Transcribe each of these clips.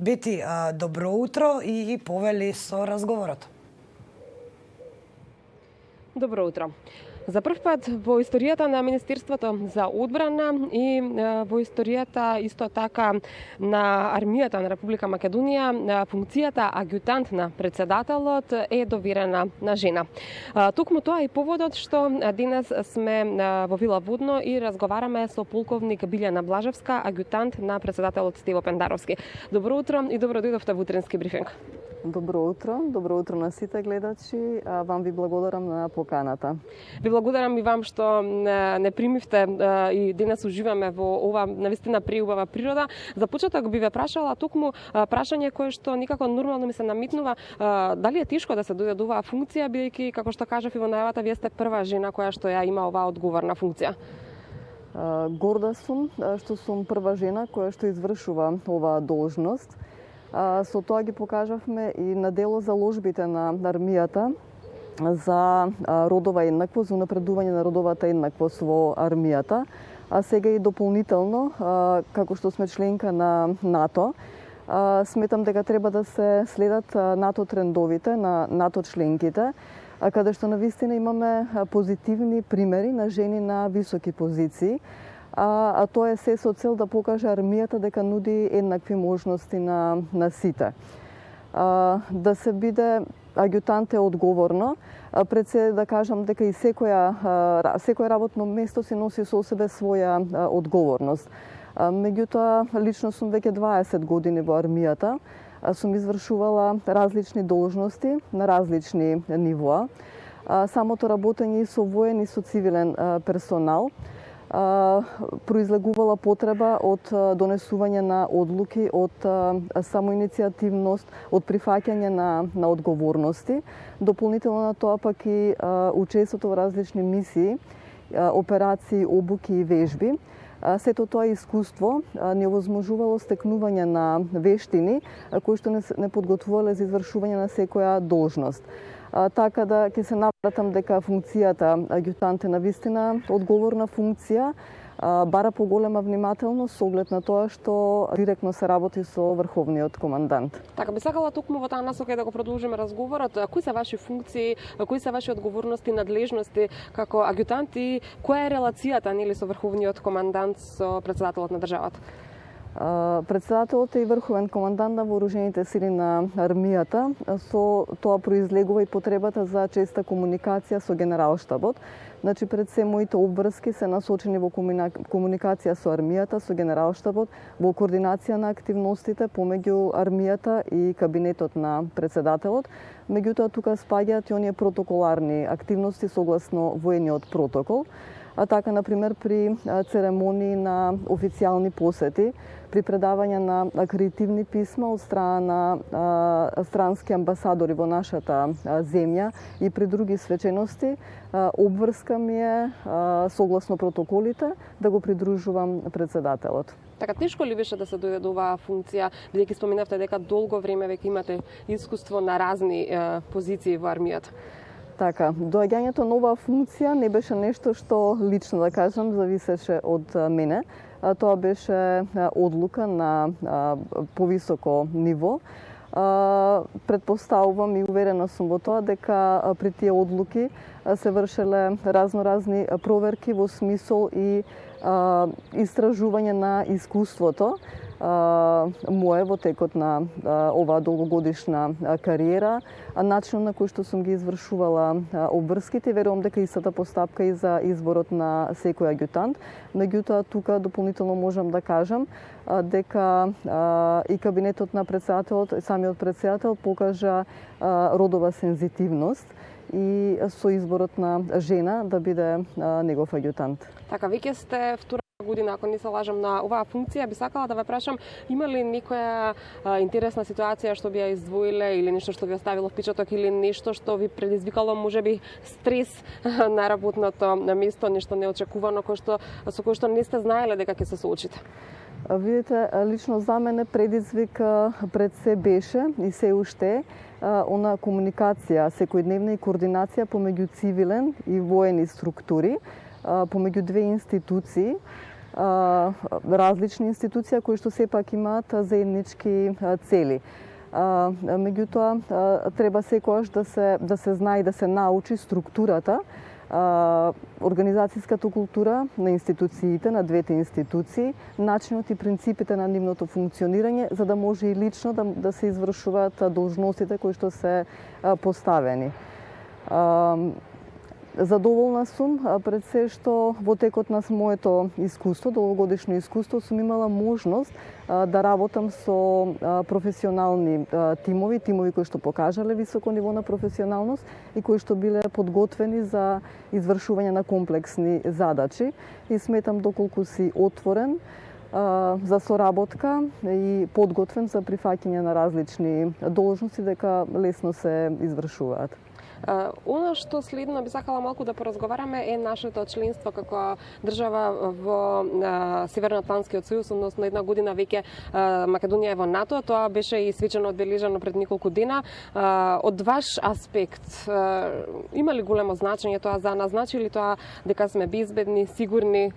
Бети, добро утро и ги повели со разговорот. Добро утро. За прв пат во историјата на Министерството за одбрана и во историјата исто така на армијата на Република Македонија, функцијата аѓутант на председателот е доверена на жена. Токму тоа е поводот што денес сме во Вила Водно и разговараме со полковник Билјана Блажевска, аѓутант на председателот Стево Пендаровски. Добро утро и добро дојдовте во утренски брифинг. Добро утро на сите гледачи. Вам ви благодарам на поканата. Ви благодарам и вам што не примивте и денес уживаме во ова навистина преубава природа. За почеток би ве прашала токму прашање кое што никако нормално ми се намитнува, дали е тешко да се дојде до оваа функција, бидејќи како што кажав и во најавата, вие сте прва жена која што ја има оваа одговорна функција. Горда сум што сум прва жена која што извршува оваа должност. Со тоа ги покажавме и на дело заложбите на армијата за родова еднаквост, за унапредување на родовата еднаквост во армијата, а сега и дополнително, како што сме членка на НАТО, сметам дека треба да се следат НАТО трендовите на НАТО членките, каде што навистина имаме позитивни примери на жени на високи позиции, а тоа е се со цел да покаже армијата дека нуди еднакви можности на сите. Да се биде аѓутант е одговорно, пред се да кажам дека и секој работно место си носи со себе своја одговорност. Меѓутоа, лично сум веќе 20 години во армијата, сум извршувала различни должности на различни нивоа. Самото работење и со воен и со цивилен персонал произлегувала потреба од донесување на одлуки, од самоиницијативност, од прифаќање на одговорности. Дополнително на тоа пак и учеството во различни мисии, операции, обуки и вежби. Сето тоа искуство ни овозможувало стекнување на вештини кои што не подготвувале за извршување на секоја должност. Така да ќе се навратам дека функцијата аѓутант е навистина одговорна функција, бара поголема внимателност со оглед на тоа што директно се работи со врховниот командант. Така би сакала токму во таа насока да го продолжиме разговорот. Кои се ваши функции, кои се ваши одговорности, надлежности како аѓутант и која е релацијата нели со врховниот командант, со председателот на државата? Председателот е и врховен командант на вооружените сили на армијата. Со тоа произлегува и потребата за честа комуникација со генералштабот. Значи, пред се моите обврски се насочени во комуникација со армијата, со генералштабот, во координација на активностите помеѓу армијата и кабинетот на председателот. Меѓутоа, тука спаѓаат и оние протоколарни активности согласно воениот протокол. А така, например, при церемонии на официјални посети, при предавање на акредитивни писма од страна на странски амбасадори во нашата земја и при други свечености, обврска ми е согласно протоколите да го придружувам председателот. Така, тешко ли беше да се дојде до оваа функција, бидејќи споменавте дека долго време веќе имате искуство на разни позиции во армијата? Така, доаѓањето на оваа функција не беше нешто што лично да кажам зависеше од мене. Тоа беше одлука на повисоко ниво. Предпоставувам и уверена сум во тоа дека при тие одлуки се вршеле разноразни проверки во смисол и истражување на искуството мое во текот на оваа долгогодишна кариера, начинот на кој што сум ги извршувала обврските, верувам дека истата постапка и за изборот на секој аѓутант. Меѓутоа, тука дополнително можам да кажам дека и кабинетот на председателот, самиот председател покажа родова сензитивност и со изборот на жена да биде негов аѓутант. Така, веќе сте втора година, ако не се лажам, на оваа функција. Би сакала да ве прашам, има ли некоја интересна ситуација што би ја издвоиле или нешто што ви оставило впечаток или нешто што ви предизвикало можеби стрес на работното место, нешто неочекувано со кое што не сте знаеле дека ќе се соочите? Видите, лично за мене предизвик пред се беше и се уште она комуникација, секојдневна и координација помеѓу цивилен и воени структури, помеѓу две институции, различни институции кои што сепак имаат заеднички цели. Меѓутоа, треба секогаш да се знае и да се научи структурата, организацијската култура на институциите, на двете институции, начинот и принципите на нивното функционирање, за да може и лично да се извршуваат должностите кои што се поставени. Задоволна сум пред се што во текот на моето искуство, долгогодишно искуство, сум имала можност да работам со професионални тимови кои што покажале високо ниво на професионалност и кои што биле подготвени за извршување на комплексни задачи. И сметам доколку си отворен за соработка и подготвен за прифаќање на различни должности, дека лесно се извршуваат. Оно што следно би сакала малку да поразговараме е нашето членство како држава во Северноатлантскиот сојуз, односно една година веќе Македонија е во НАТО. Тоа беше и свечено одбележано пред неколку дена. Од ваш аспект, има ли големо значење тоа за нас? Значи ли тоа дека сме безбедни, сигурни?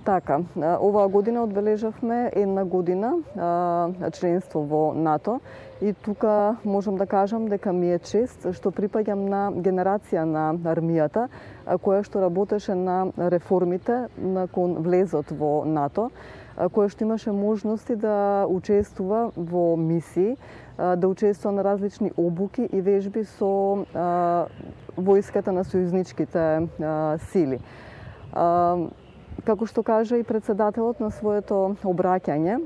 Така, оваа година одбележавме една година членство во НАТО и тука можам да кажам дека ми е чест што припаѓам на генерација на армијата која што работеше на реформите након влезот во НАТО, која што имаше можности да учествува во мисии, да учествува на различни обуки и вежби со војската на сојузничките сили. Како што кажа и председателот на своето обраќање,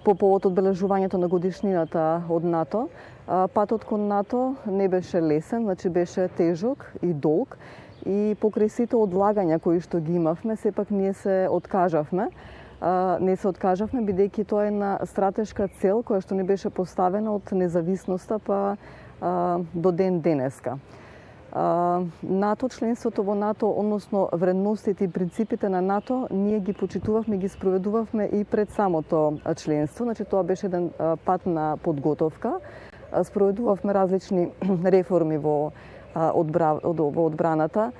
по повод одбележувањето на годишнината од НАТО, патот кон НАТО не беше лесен, значи беше тежок и долг и покрај сите одлагања кои што ги имавме, сепак ние се откажавме. Не се откажавме бидејќи тоа е една стратешка цел која што ни беше поставена од независноста па до ден денеска. НАТО, членството во НАТО, односно вредностите и принципите на НАТО, ние ги почитувавме, ги спроведувавме и пред самото членство. Значи тоа беше еден пат на подготовка. Спроведувавме различни реформи во одбраната.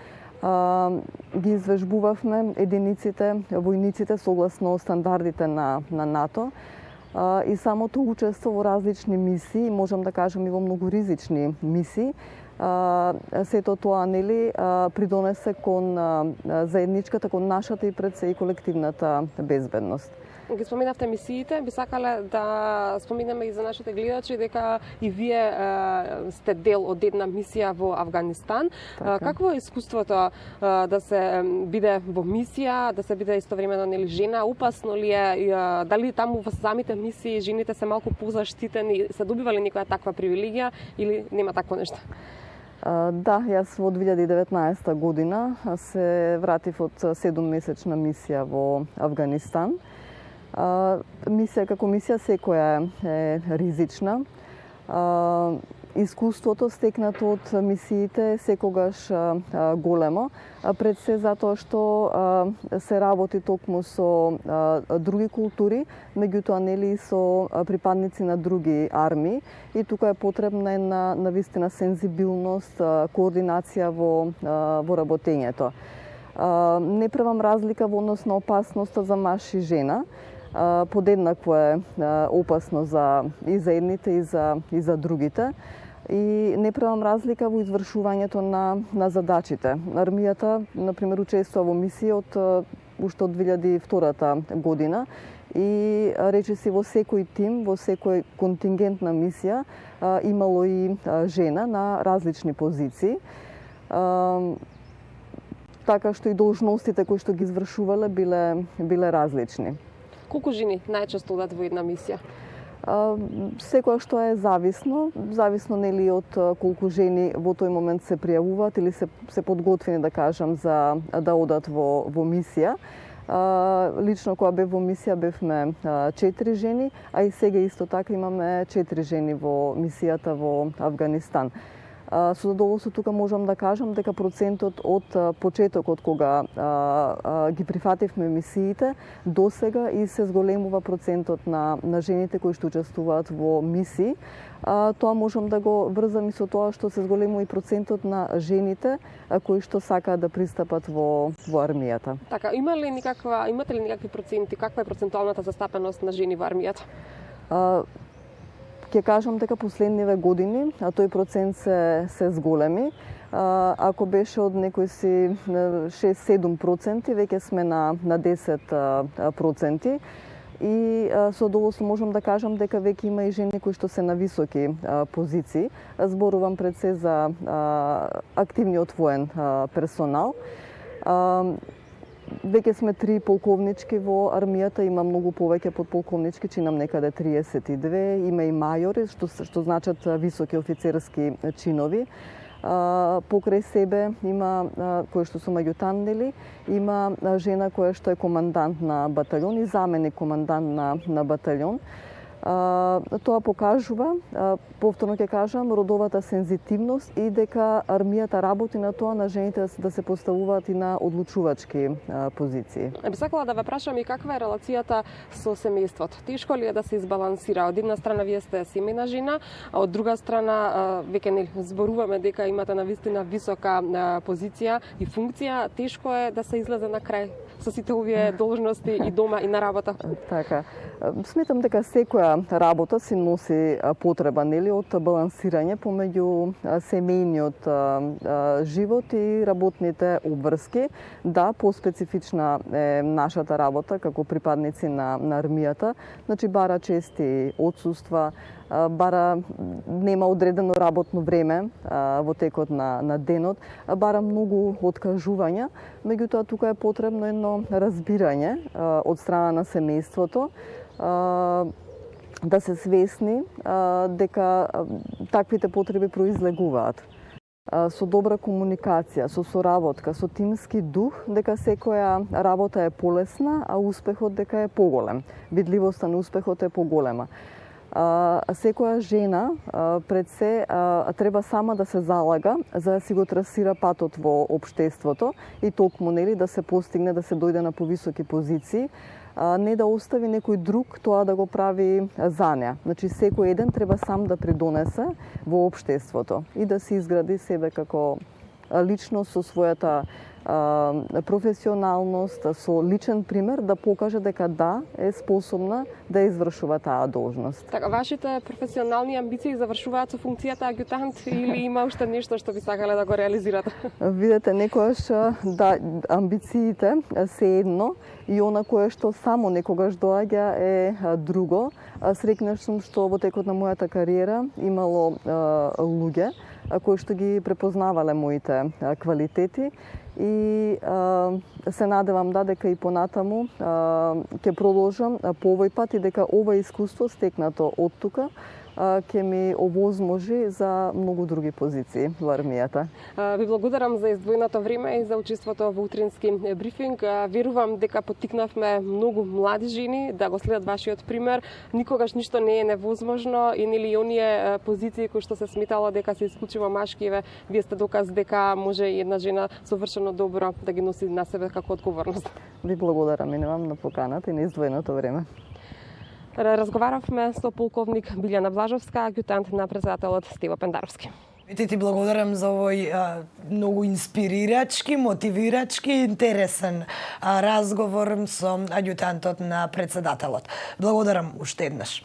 Ги извежбувавме единиците, војниците согласно стандардите на НАТО. И самото учество во различни мисии, можам да кажам и во многу ризични мисии, сето тоа нели придонесе кон заедничката, кон нашата и пред се и колективната безбедност. Ги споменавте мисиите, би сакале да споменеме и за нашите гледачи дека и вие сте дел од една мисија во Авганистан. Така. Какво е искуството да се биде во мисија, да се биде истовремено нели жена, опасно ли е, дали таму во самите мисии жените се малку позаштитени, се добива ли некоја таква привилегија или нема такво нешто? Да, јас во 2019 година се вратив од 7-месечна мисија во Авганистан. Мисија како мисија секоја е ризична. Искуството стекнато од мисиите секогаш големо, пред се затоа што се работи токму со други култури, меѓутоа нели и со припадници на други армии и тука е потребна една навистина сензибилност, координација во работењето. Не правам разлика во однос на опасноста за маж и жена. Подеднакво е опасно и за едните и за другите. И не правам разлика во извршувањето на задачите. Армијата, например, учествува во мисии уште од 2002 година и речиси во секој тим, во секој контингент на мисија имало и жена на различни позиции. Така што и должностите кои што ги извршувале биле различни. Колку жени најчесто одат во една мисија? Секоја што е зависно нели од колку жени во тој момент се пријавуваат или се подготвени да кажам за да одат во мисија. Лично кога бев во мисија бевме 4 жени, а и сега исто така имаме 4 жени во мисијата во Авганистан. Со задоволство тука можам да кажам дека процентот од почетокот кога ги прифативме мисиите до сега и се зголемува процентот на жените кои што учествуваат во мисии. Тоа можам да го врзам и со тоа што се зголемува и процентот на жените кои што сакаат да пристапат во армијата. Така, имате ли никакви проценти, каква е процентуалната застапеност на жени во армијата? Ќе кажам дека последниве години тој процент се зголеми. Ако беше од некои си 6-7%, веќе сме на 10%. И со задоволство можам да кажам дека веќе има и жени кои што се на високи позиции. Зборувам пред се за активниот воен персонал. Веќе сме 3 полковнички во армијата, има многу повеќе подполковнички, чинам некаде 32, има и мајори, што значат високи офицерски чинови. Покрај себе има кој што сум аѓутант, има жена која што е командант на батальон и заменик командант на батальон. Тоа покажува, повторно ќе кажам, родовата сензитивност и дека армијата работи на тоа на жените да се поставуваат и на одлучувачки позиции. Би сакала да ве прашам и каква е релацијата со семејството. Тешко ли е да се избалансира? Од една страна вие сте семејна жена, а од друга страна веќе не зборуваме дека имате навистина висока позиција и функција. Тешко е да се излезе на крај со сите овие должности и дома и на работа. Така. Сметам дека секоја работа си носи потреба од балансирање помеѓу семејниот живот и работните обврски. Да, поспецифична е нашата работа како припадници на армијата. Значи бара чести отсуства, бара нема одредено работно време во текот на денот, бара многу откажувања, меѓутоа тука е потребно едно разбирање од страна на семејството, да се свесни дека таквите потреби произлегуваат. Со добра комуникација, со соработка, со тимски дух, дека секоја работа е полесна, а успехот дека е поголем. Видливоста на успехот е поголема. Секоја жена пред се треба сама да се залага за да си го трасира патот во општеството и токму да се постигне да се дојде на повисоки позиции, не да остави некој друг тоа да го прави за неа. Значи секој еден треба сам да придонесе во општеството и да се изгради себе како личност со својата професионалност, со личен пример да покаже дека да, е способна да извршува таа должност. Така, вашите професионални амбиции завршуваат со функцијата аѓутант или има уште нешто што би сакале да го реализирате? Видете, некогаш да, амбициите се едно и она кое што само некогаш доаѓа е друго. Среќна сум што во текот на мојата кариера имало луѓе кои што ги препознавале моите квалитети и се надевам дека и понатаму ќе продолжам по овој пат и дека ова искуство стекнато од тука ќе ми овозможи за многу други позиции во армијата. Ви благодарам за издвоеното време и за учеството во утрински брифинг. Верувам дека поттикнавме многу млади жени да го следат вашиот пример. Никогаш ништо не е невозможно и нели оние позиции кои што се сметало дека се исклучиво машки, вие сте доказ дека може и една жена совршено добро да ги носи на себе како одговорност. Ви благодарам и на поканата и на издвоеното време. Разговаравме со полковник Билјана Блажовска, аѓутант на председателот Стево Пендаровски. Ти благодарам за овој многу инспирирачки, мотивирачки, интересен разговор со аѓутантот на председателот. Благодарам уште еднаш.